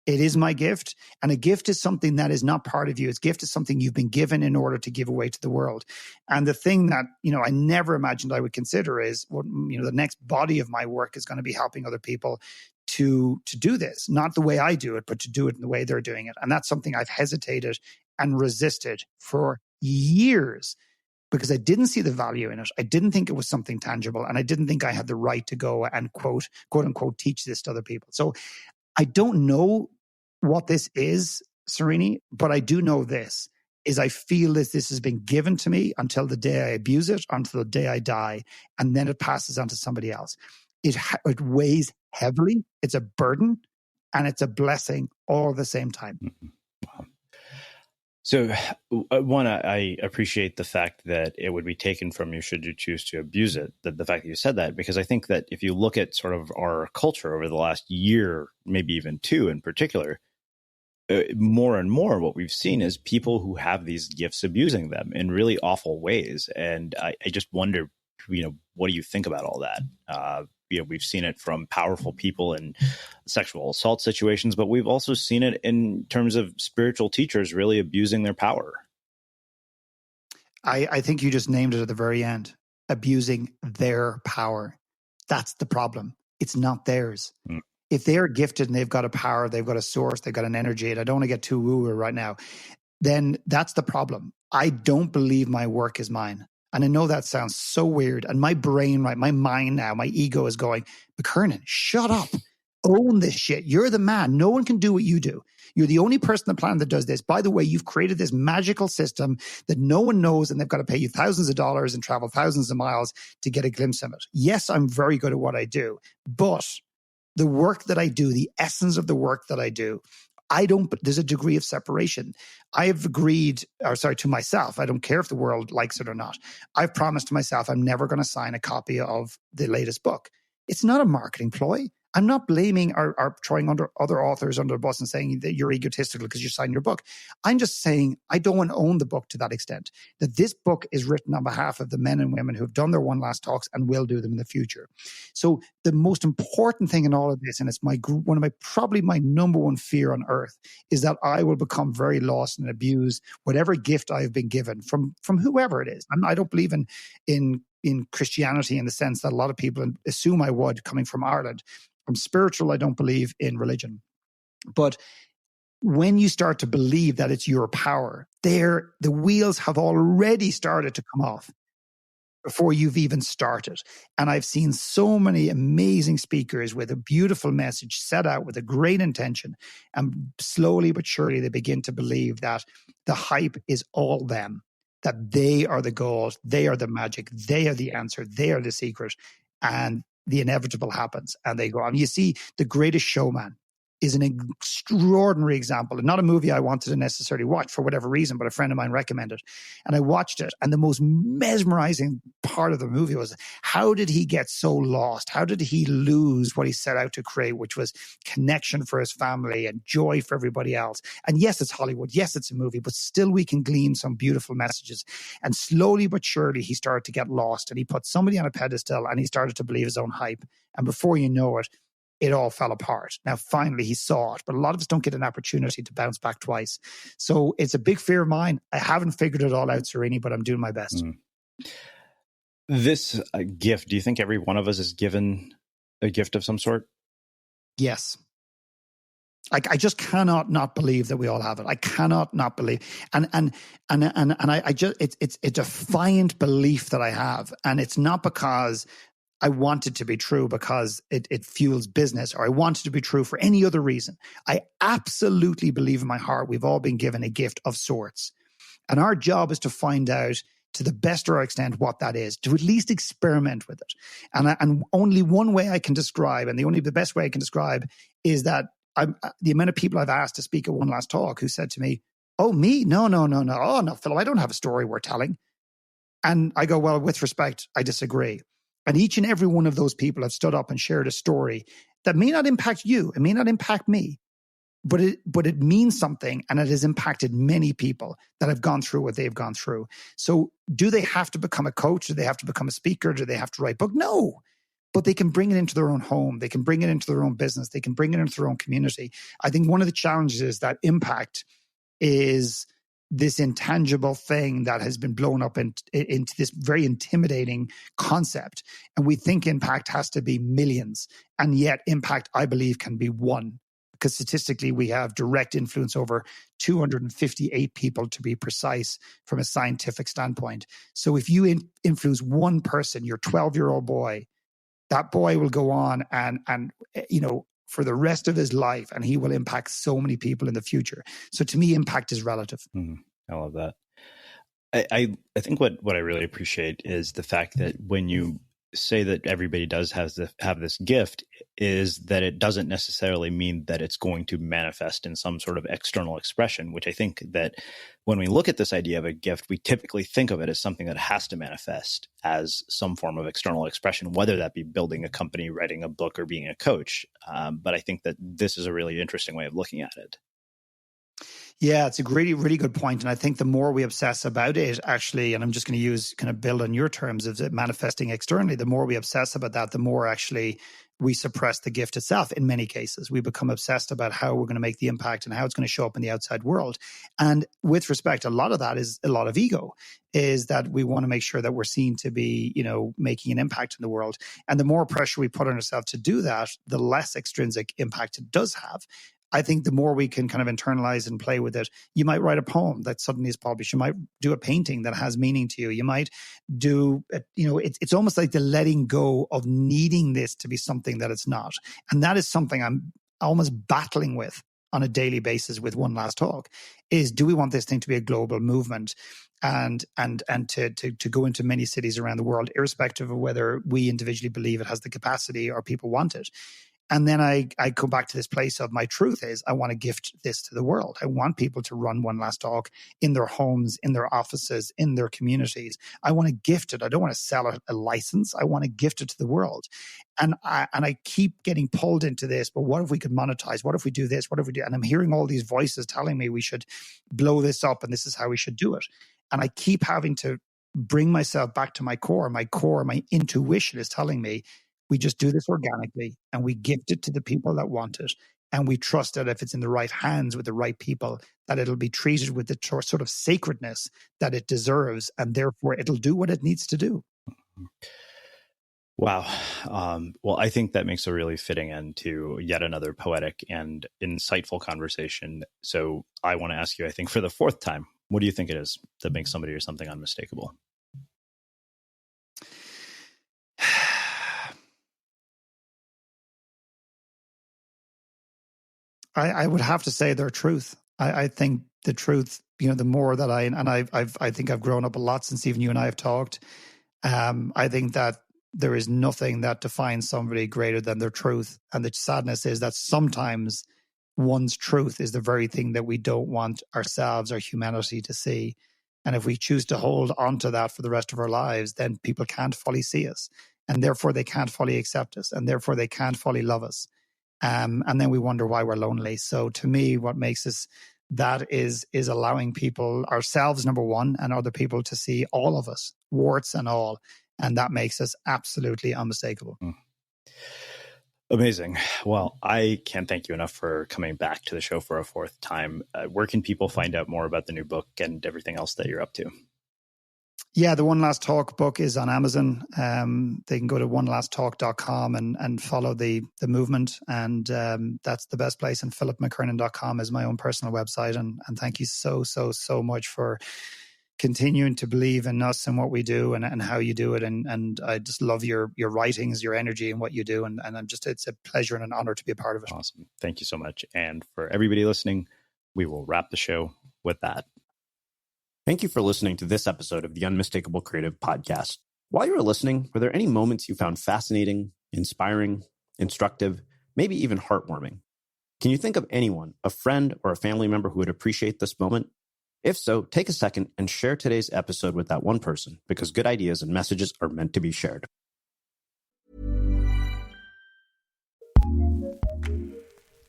It is my gift. And a gift is something that is not part of you. It's gift is something you've been given in order to give away to the world. And the thing that, I never imagined I would consider is what, the next body of my work is going to be helping other people to do this, not the way I do it, but to do it in the way they're doing it. And that's something I've hesitated and resisted for years because I didn't see the value in it. I didn't think it was something tangible. And I didn't think I had the right to go and quote unquote, teach this to other people. So I don't know what this is, Srini, but I do know this, is I feel that this has been given to me until the day I abuse it, until the day I die, and then it passes on to somebody else. It weighs heavily. It's a burden, and it's a blessing all at the same time. Wow. So, one, I appreciate the fact that it would be taken from you should you choose to abuse it, the fact that you said that, because I think that if you look at sort of our culture over the last year, maybe even two in particular, more and more what we've seen is people who have these gifts abusing them in really awful ways. And I just wonder, what do you think about all that? We've seen it from powerful people in sexual assault situations, but we've also seen it in terms of spiritual teachers really abusing their power. I think you just named it at the very end, abusing their power. That's the problem. It's not theirs. Mm. If they're gifted and they've got a power, they've got a source, they've got an energy, and I don't want to get too woo-woo right now, then that's the problem. I don't believe my work is mine. And I know that sounds so weird. And my brain, my mind now, my ego is going, McKernan, shut up. Own this shit. You're the man. No one can do what you do. You're the only person on the planet that does this. By the way, you've created this magical system that no one knows, and they've got to pay you thousands of dollars and travel thousands of miles to get a glimpse of it. Yes, I'm very good at what I do, but the work that I do, the essence of the work that I do, there's a degree of separation. I've agreed, to myself, I don't care if the world likes it or not. I've promised to myself I'm never going to sign a copy of the latest book. It's not a marketing ploy. I'm not blaming or throwing under other authors under the bus and saying that you're egotistical because you signed your book. I'm just saying I don't want to own the book to that extent. That this book is written on behalf of the men and women who have done their one last talks and will do them in the future. So the most important thing in all of this, and it's probably my number one fear on earth, is that I will become very lost and abuse whatever gift I've been given from whoever it is. And I don't believe in Christianity in the sense that a lot of people assume I would, coming from Ireland. I'm spiritual. I don't believe in religion. But when you start to believe that it's your power, the wheels have already started to come off before you've even started. And I've seen so many amazing speakers with a beautiful message set out with a great intention. And slowly but surely, they begin to believe that the hype is all them, that they are the gold, they are the magic, they are the answer, they are the secret. And the inevitable happens and they go on. You see, the greatest showman is an extraordinary example. And not a movie I wanted to necessarily watch for whatever reason, but a friend of mine recommended. And I watched it. And the most mesmerizing part of the movie was, how did he get so lost? How did he lose what he set out to create, which was connection for his family and joy for everybody else? And yes, it's Hollywood. Yes, it's a movie, but still we can glean some beautiful messages. And slowly but surely, he started to get lost, and he put somebody on a pedestal, and he started to believe his own hype. And before you know it, it all fell apart. Now, finally, he saw it, but a lot of us don't get an opportunity to bounce back twice. So it's a big fear of mine. I haven't figured it all out, Serini, but I'm doing my best. This gift, do you think every one of us is given a gift of some sort? Yes. I just cannot not believe that we all have it. I cannot not believe, and I just it's a defiant belief that I have, and it's not because I want it to be true because it fuels business, or I want it to be true for any other reason. I absolutely believe in my heart we've all been given a gift of sorts. And our job is to find out to the best of our extent what that is, to at least experiment with it. And only one way I can describe, and the best way I can describe, is that the amount of people I've asked to speak at One Last Talk who said to me, oh, me? No. Oh, no, Philip, I don't have a story worth telling. And I go, well, with respect, I disagree. And each and every one of those people have stood up and shared a story that may not impact you. It may not impact me, but it means something, and it has impacted many people that have gone through what they've gone through. So do they have to become a coach? Do they have to become a speaker? Do they have to write a book? No, but they can bring it into their own home. They can bring it into their own business. They can bring it into their own community. I think one of the challenges is that impact is this intangible thing that has been blown up into this very intimidating concept. And we think impact has to be millions. And yet impact, I believe, can be one. Because statistically, we have direct influence over 258 people, to be precise, from a scientific standpoint. So if you influence one person, your 12-year-old boy, that boy will go on and for the rest of his life, and he will impact so many people in the future. So to me, impact is relative. I love that. I think what I really appreciate is the fact that when you say that everybody does have this gift, is that it doesn't necessarily mean that it's going to manifest in some sort of external expression, which I think that when we look at this idea of a gift, we typically think of it as something that has to manifest as some form of external expression, whether that be building a company, writing a book, or being a coach. But I think that this is a really interesting way of looking at it. Yeah, it's a really, really good point. And I think the more we obsess about it, actually, and I'm just going to kind of build on your terms of it manifesting externally, the more we obsess about that, the more actually we suppress the gift itself. In many cases, we become obsessed about how we're going to make the impact and how it's going to show up in the outside world. And with respect, a lot of that is a lot of ego, is that we want to make sure that we're seen to be, making an impact in the world. And the more pressure we put on ourselves to do that, the less extrinsic impact it does have. I think the more we can kind of internalize and play with it, you might write a poem that suddenly is published. You might do a painting that has meaning to you. You might do, it's almost like the letting go of needing this to be something that it's not. And that is something I'm almost battling with on a daily basis with One Last Talk, is do we want this thing to be a global movement and to go into many cities around the world, irrespective of whether we individually believe it has the capacity or people want it. And then I go back to this place of my truth is I want to gift this to the world. I want people to run One Last Talk in their homes, in their offices, in their communities. I want to gift it. I don't want to sell a license. I want to gift it to the world. And I keep getting pulled into this, but what if we could monetize? What if we do this? What if we do? And I'm hearing all these voices telling me we should blow this up and this is how we should do it. And I keep having to bring myself back to my core. My intuition is telling me, we just do this organically and we gift it to the people that want it. And we trust that if it's in the right hands with the right people, that it'll be treated with the sort of sacredness that it deserves. And therefore it'll do what it needs to do. Wow. Well, I think that makes a really fitting end to yet another poetic and insightful conversation. So I want to ask you, I think for the fourth time, what do you think it is that makes somebody or something unmistakable? I would have to say their truth. I think the truth, the more that I think I've grown up a lot since even you and I have talked. I think that there is nothing that defines somebody greater than their truth. And the sadness is that sometimes one's truth is the very thing that we don't want ourselves, our humanity to see. And if we choose to hold onto that for the rest of our lives, then people can't fully see us. And therefore they can't fully accept us. And therefore they can't fully love us. And then we wonder why we're lonely. So to me, what makes us that is allowing people, ourselves, number one, and other people to see all of us, warts and all. And that makes us absolutely unmistakable. Amazing. Well, I can't thank you enough for coming back to the show for a fourth time. Where can people find out more about the new book and everything else that you're up to? Yeah, the One Last Talk book is on Amazon. They can go to onelasttalk.com and follow the movement. And that's the best place. And philipmckernan.com is my own personal website. And thank you so much for continuing to believe in us and what we do and how you do it. And I just love your writings, your energy and what you do. And I'm just, it's a pleasure and an honor to be a part of it. Awesome. Thank you so much. And for everybody listening, we will wrap the show with that. Thank you for listening to this episode of the Unmistakable Creative Podcast. While you were listening, were there any moments you found fascinating, inspiring, instructive, maybe even heartwarming? Can you think of anyone, a friend or a family member who would appreciate this moment? If so, take a second and share today's episode with that one person, because good ideas and messages are meant to be shared.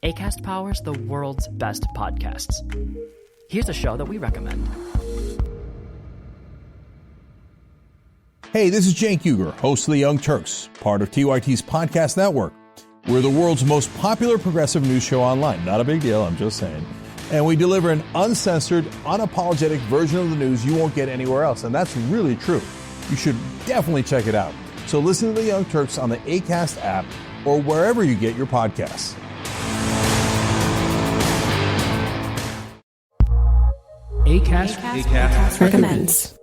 Acast powers the world's best podcasts. Here's a show that we recommend. Hey, this is Cenk Uygur, host of The Young Turks, part of TYT's podcast network. We're the world's most popular progressive news show online. Not a big deal, I'm just saying. And we deliver an uncensored, unapologetic version of the news you won't get anywhere else. And that's really true. You should definitely check it out. So listen to The Young Turks on the Acast app or wherever you get your podcasts. Acast recommends.